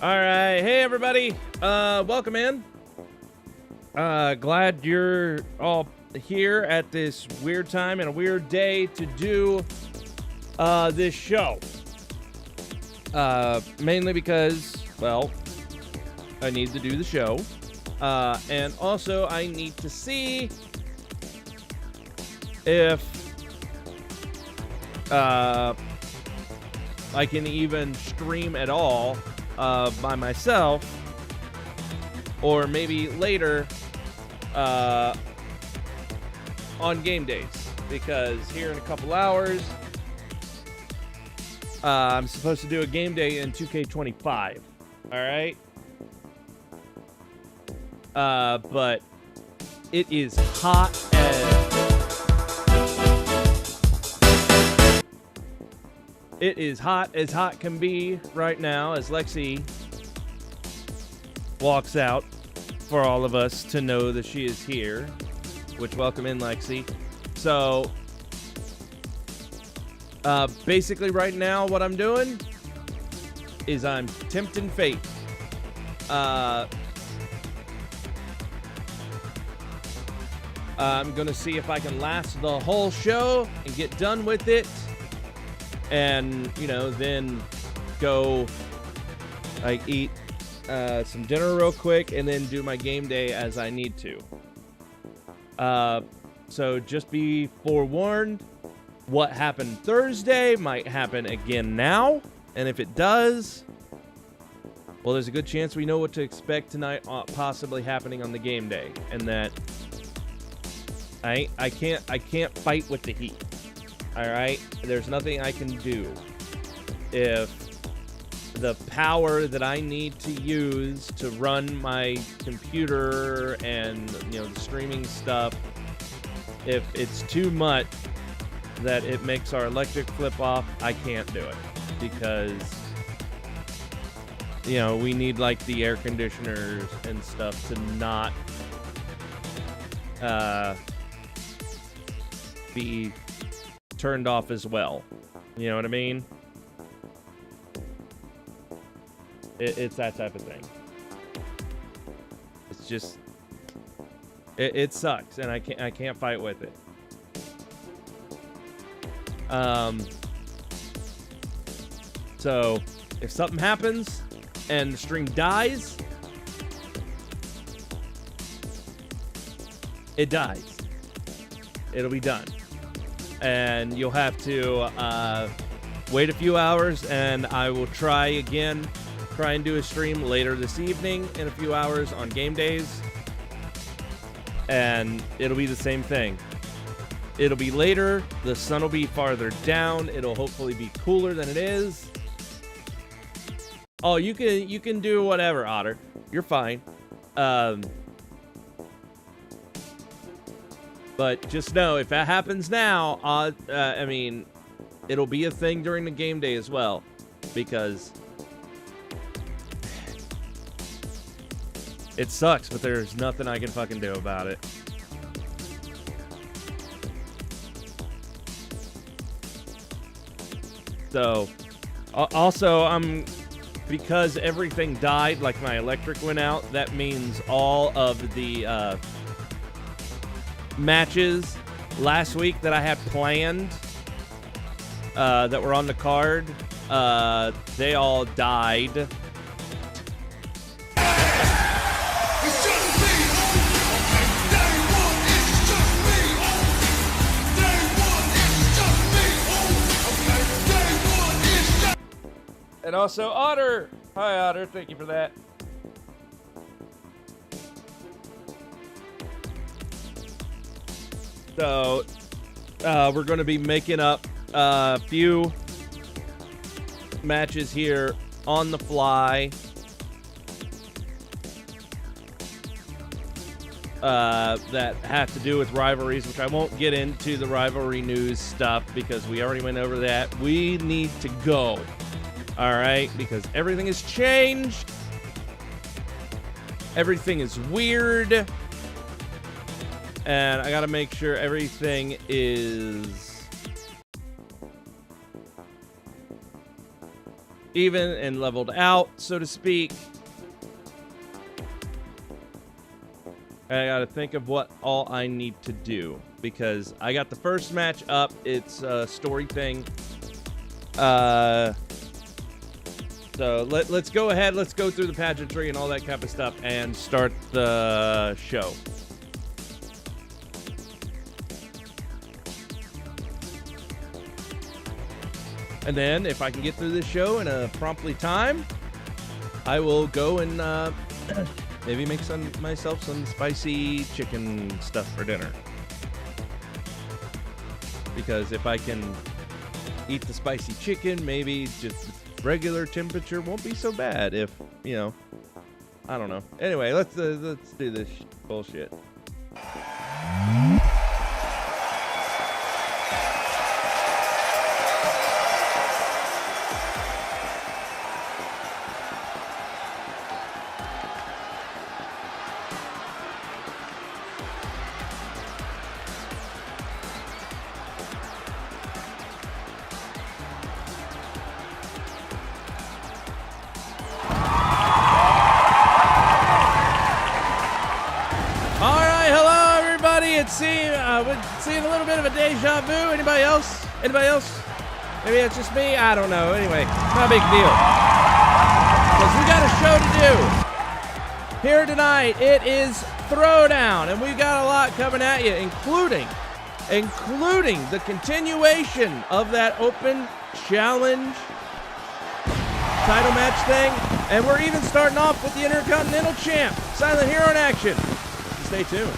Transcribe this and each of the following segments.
All right, hey everybody, welcome in. Glad you're all here at this weird time and a weird day to do this show. Mainly because, well, I need to do the show, and also I need to see if I can even stream at all by myself, or maybe later on game days, because here in a couple hours I'm supposed to do a game day in 2K25. All right, but it is hot as hot can be right now, as Lexi walks out for all of us to know that she is here, which welcome in, Lexi. So basically right now what I'm doing is I'm tempting fate. I'm gonna see if I can last the whole show and get done with it, and then go eat some dinner real quick and then do my game day as I need to. So just be forewarned, what happened Thursday might happen again now. And if it does, well, there's a good chance we know what to expect tonight, possibly happening on the game day. And that I can't fight with the heat. All right? There's nothing I can do. If the power that I need to use to run my computer and, you know, the streaming stuff, if it's too much that it makes our electric flip off, I can't do it. Because, you know, we need like the air conditioners and stuff to not be turned off as well. You know what I mean? It's that type of thing. It's just, it sucks, and I can't fight with it. So if something happens and the stream dies, it dies. It'll be done, and you'll have to wait a few hours, and I will try again. Try and do a stream later this evening in a few hours on game days, and it'll be the same thing. It'll be later, the sun will be farther down, it'll hopefully be cooler than it is. Oh, you can do whatever, Otter. You're fine. But just know, if that happens now, I mean, it'll be a thing during the game day as well, because it sucks, but there's nothing I can fucking do about it. So, also, because everything died, like my electric went out, that means all of the matches last week that I had planned, that were on the card, they all died. And also, Otter! Hi, Otter. Thank you for that. So, we're going to be making up a few matches here on the fly. That have to do with rivalries, which I won't get into the rivalry news stuff because we already went over that. We need to go. All right, because everything has changed. Everything is weird. And I got to make sure everything is even and leveled out, so to speak. I got to think of what all I need to do, because I got the first match up. It's a story thing. So let's go ahead. Let's go through the pageantry and all that kind of stuff and start the show. And then if I can get through this show in a promptly time, I will go and maybe make myself some spicy chicken stuff for dinner. Because if I can eat the spicy chicken, maybe just regular temperature won't be so bad. If, you know, I don't know. Anyway, let's do this bullshit. Seeing a little bit of a deja vu. Anybody else? Anybody else? Maybe it's just me. I don't know. Anyway, not a big deal. Because we got a show to do. Here tonight, it is Throwdown. And we got a lot coming at you, including including the continuation of that Open Challenge title match thing. And we're even starting off with the Intercontinental Champ, Silent Hero in action. Stay tuned.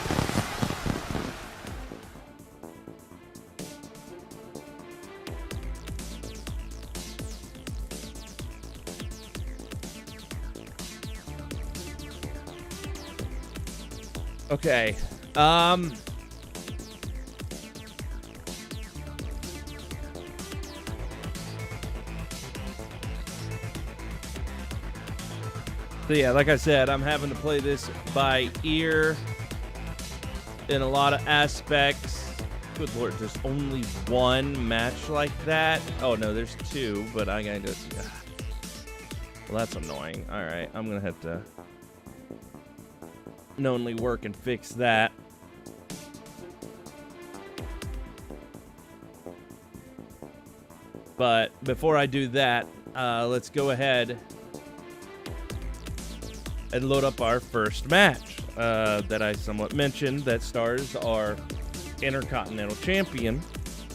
Okay. So yeah, like I said, I'm having to play this by ear in a lot of aspects. Good Lord, there's only one match like that. Oh no, there's two, but I gotta do. Well, that's annoying. All right, I'm gonna have to knowingly work and fix that. But before I do that, let's go ahead and load up our first match that I somewhat mentioned that stars our Intercontinental Champion,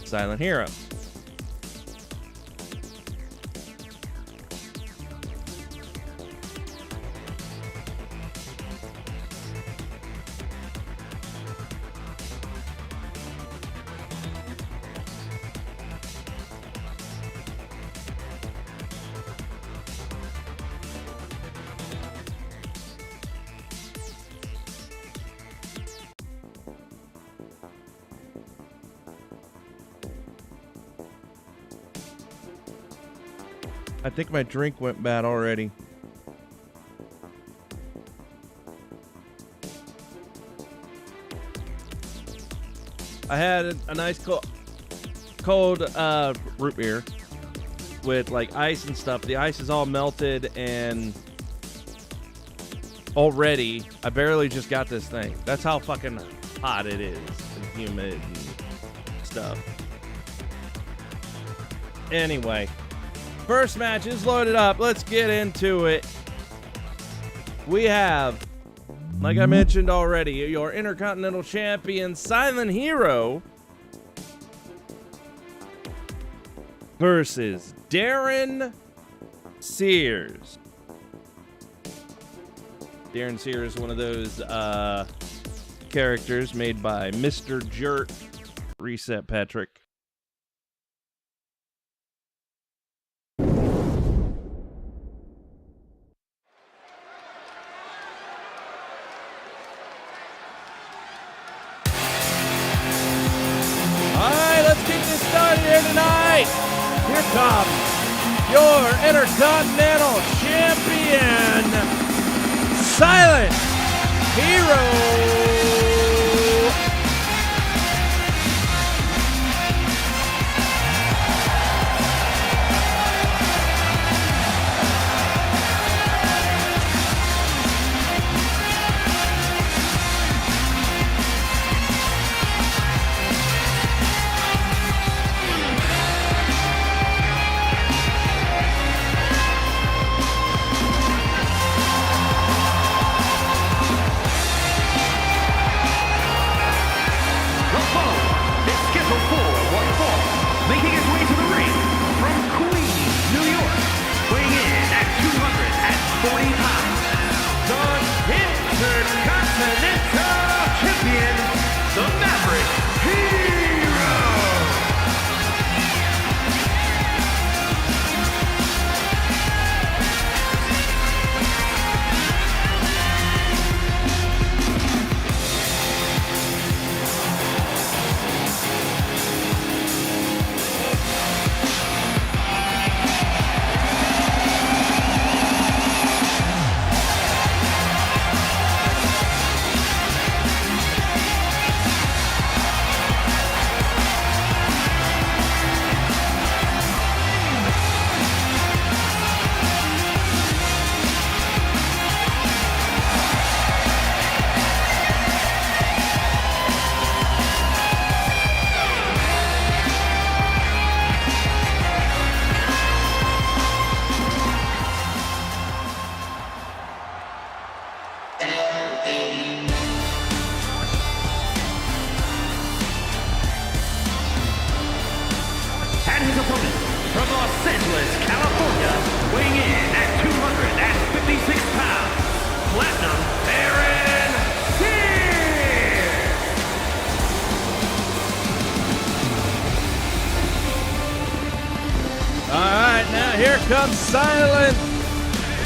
Silent Hero. I think my drink went bad already. I had a nice cold root beer with like ice and stuff. The ice is all melted and already I barely just got this thing. That's how fucking hot it is and humid and stuff. Anyway. First match is loaded up. Let's get into it. We have, like I mentioned already, your Intercontinental Champion, Silent Hero, versus Darren Sears. Darren Sears is one of those characters made by Mr. Jerk. Reset, Patrick. Here tonight, here comes your Intercontinental Champion, Silent Hero. Angeles, California, weighing in at 256 pounds, Platinum Aaron Sears. All right, now here comes Silent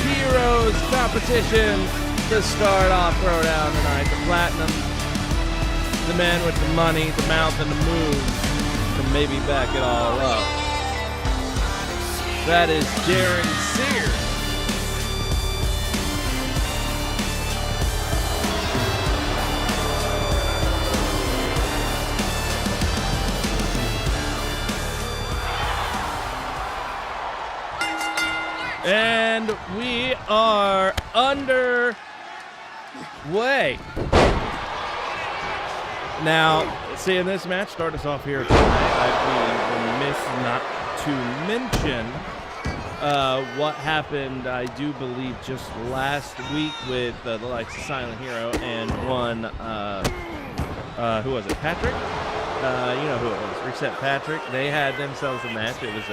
Heroes competition to start off Throwdown tonight. The Platinum, the man with the money, the mouth, and the moves to maybe back it all up. That is Darren Sears. And we are underway. Now, seeing this match start us off here tonight, I'd be remiss not to mention what happened, I do believe, just last week with the likes of Silent Hero and one, who was it, Patrick? You know who it was, Reset Patrick. They had themselves a match. It was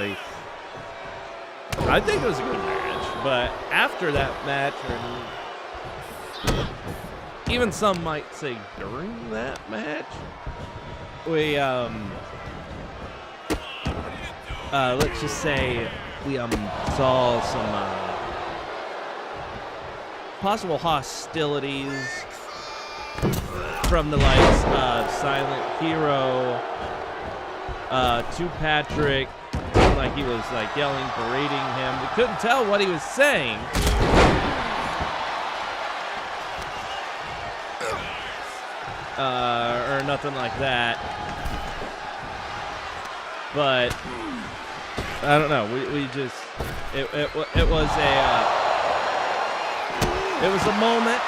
I think it was a good match, but after that match, or even some might say during that match, we, let's just say we, saw some, possible hostilities from the likes of Silent Hero, to Patrick. Like he was like yelling, berating him. We couldn't tell what he was saying. Or nothing like that. But I don't know. We just it was a moment.